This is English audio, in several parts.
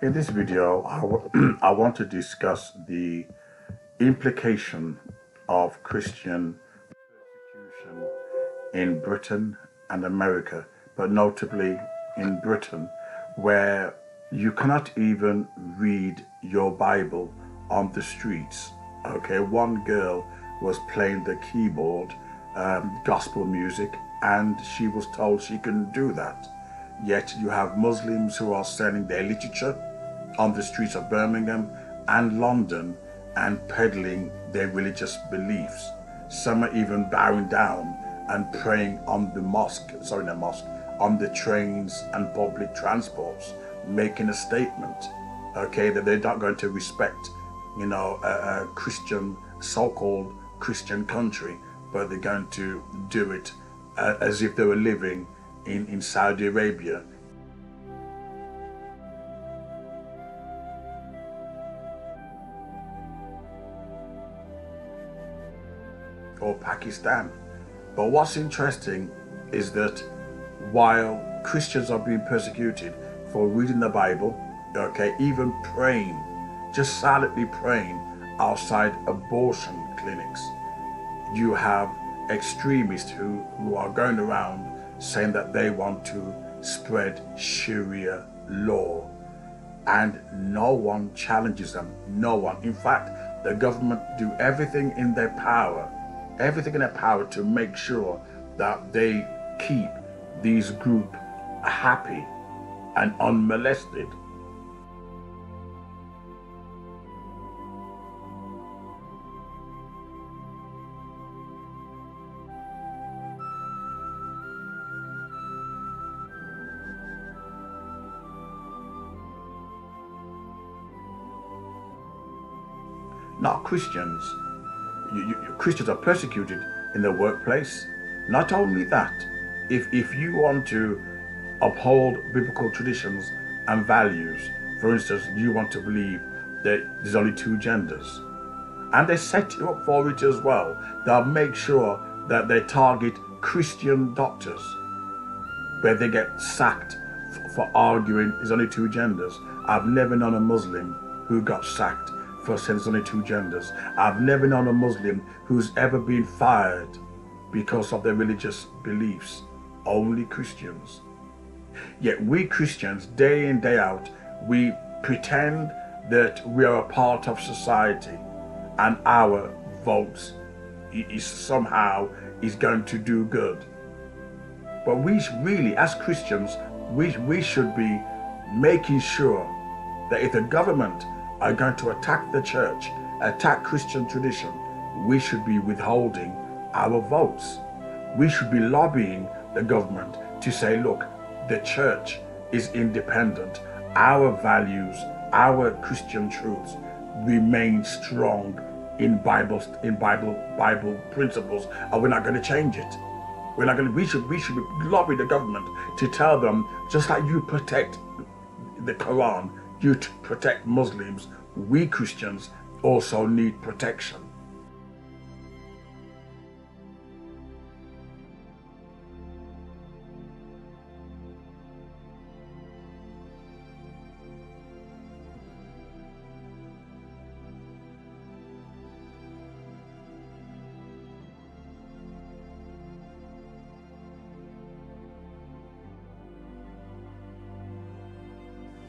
In this video, I want to discuss the implication of Christian persecution in Britain and America, but notably in Britain, where you cannot even read your Bible on the streets. Okay, one girl was playing the keyboard, gospel music, and she was told she couldn't do that. Yet you have Muslims who are selling their literature on the streets of Birmingham and London and peddling their religious beliefs. Some are even bowing down and praying on the on the trains and public transports, making a statement, okay, that they're not going to respect, a Christian, so-called Christian country, but they're going to do it as if they were living in Saudi Arabia. Or Pakistan. But what's interesting is that while Christians are being persecuted for reading the Bible, okay, even praying, just silently praying outside abortion clinics, you have extremists who are going around saying that they want to spread Shariah law, and no one challenges them. No one. In fact, the government do everything in their power to make sure that they keep these groups happy and unmolested. Now, Christians are persecuted in the workplace. Not only that, if you want to uphold biblical traditions and values, for instance, you want to believe that there's only two genders, and they set you up for it as well. They'll make sure that they target Christian doctors, where they get sacked for arguing there's only two genders. I've never known a Muslim who got sacked for saying there's only two genders. I've never known a Muslim who's ever been fired because of their religious beliefs. Only Christians. Yet we Christians, day in, day out, we pretend that we are a part of society and our votes is somehow going to do good. But we really, as Christians, we should be making sure that if the government are going to attack the church, attack Christian tradition, we should be withholding our votes. We should be lobbying the government to say, look, the church is independent. Our values, our Christian truths remain strong in Bible principles, and we're not going to change it. We should lobby the government to tell them, just like you protect the Quran, you to protect Muslims, we Christians also need protection.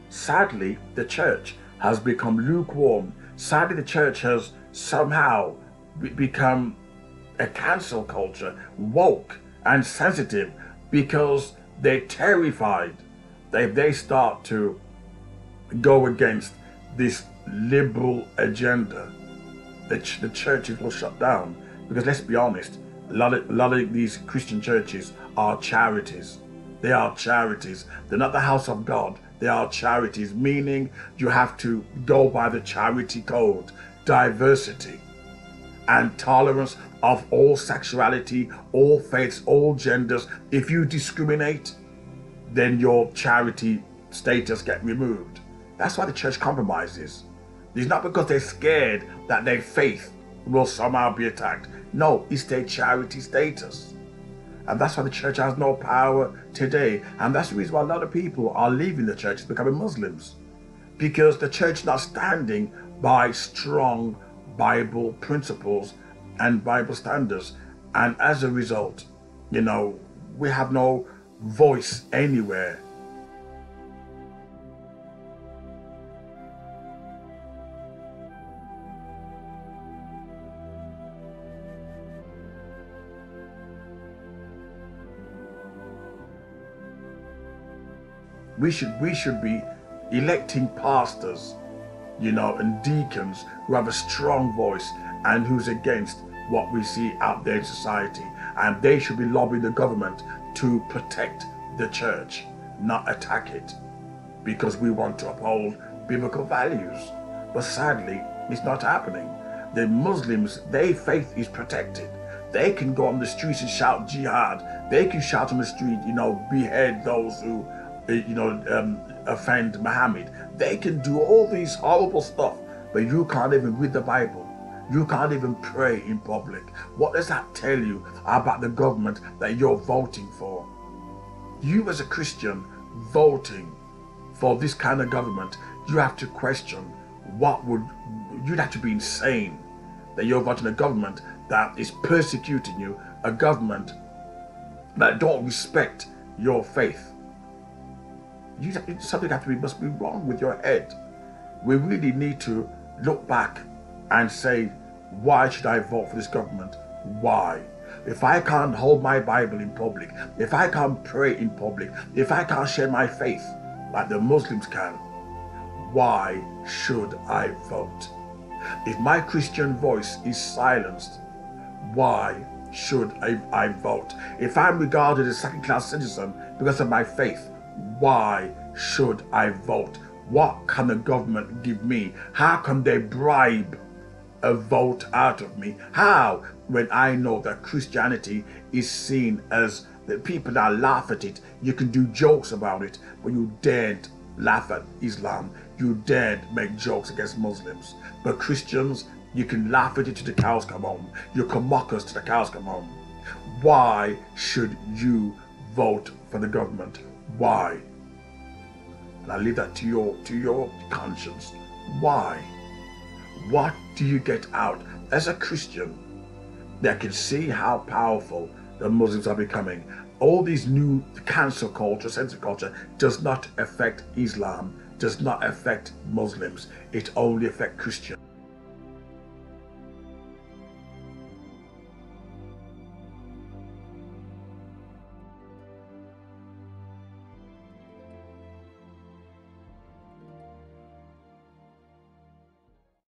Sadly, the church has become lukewarm. Sadly, the church has somehow become a cancel culture, woke and sensitive, because they're terrified that if they start to go against this liberal agenda, the churches will shut down. Because let's be honest, a lot of these Christian churches are charities. They are charities. They're not the house of God. They are charities, meaning you have to go by the charity code, diversity and tolerance of all sexuality, all faiths, all genders. If you discriminate, then your charity status gets removed. That's why the church compromises. It's not because they're scared that their faith will somehow be attacked. No, it's their charity status. And that's why the church has no power today. And that's the reason why a lot of people are leaving the church, becoming Muslims. because the church not standing by strong Bible principles and Bible standards. And as a result, we have no voice anywhere. We should be electing pastors, and deacons who have a strong voice and who's against what we see out there in society. And they should be lobbying the government to protect the church, not attack it, because we want to uphold biblical values. But sadly, it's not happening. The Muslims, their faith is protected. They can go on the streets and shout jihad. They can shout on the street, behead those who offend Muhammad. They can do all these horrible stuff, but you can't even read the Bible. You can't even pray in public. What does that tell you about the government that you're voting for? You as a Christian voting for this kind of government, you have to question you'd have to be insane that you're voting a government that is persecuting you, a government that don't respect your faith. Something must be wrong with your head. We really need to look back and say, why should I vote for this government? Why? If I can't hold my Bible in public, if I can't pray in public, if I can't share my faith like the Muslims can, why should I vote? If my Christian voice is silenced, why should I vote? If I'm regarded as a second-class citizen because of my faith, why should I vote? What can the government give me? How can they bribe a vote out of me? How? When I know that Christianity is seen as that people that laugh at it, you can do jokes about it, but you daren't laugh at Islam. You daren't make jokes against Muslims. But Christians, you can laugh at it till the cows come home. You can mock us till the cows come home. Why should you vote for the government? Why? And I leave that to your conscience. Why? What do you get out as a Christian that can see how powerful the Muslims are becoming? All these new cancel culture, censor culture does not affect Islam, does not affect Muslims. It only affects Christians.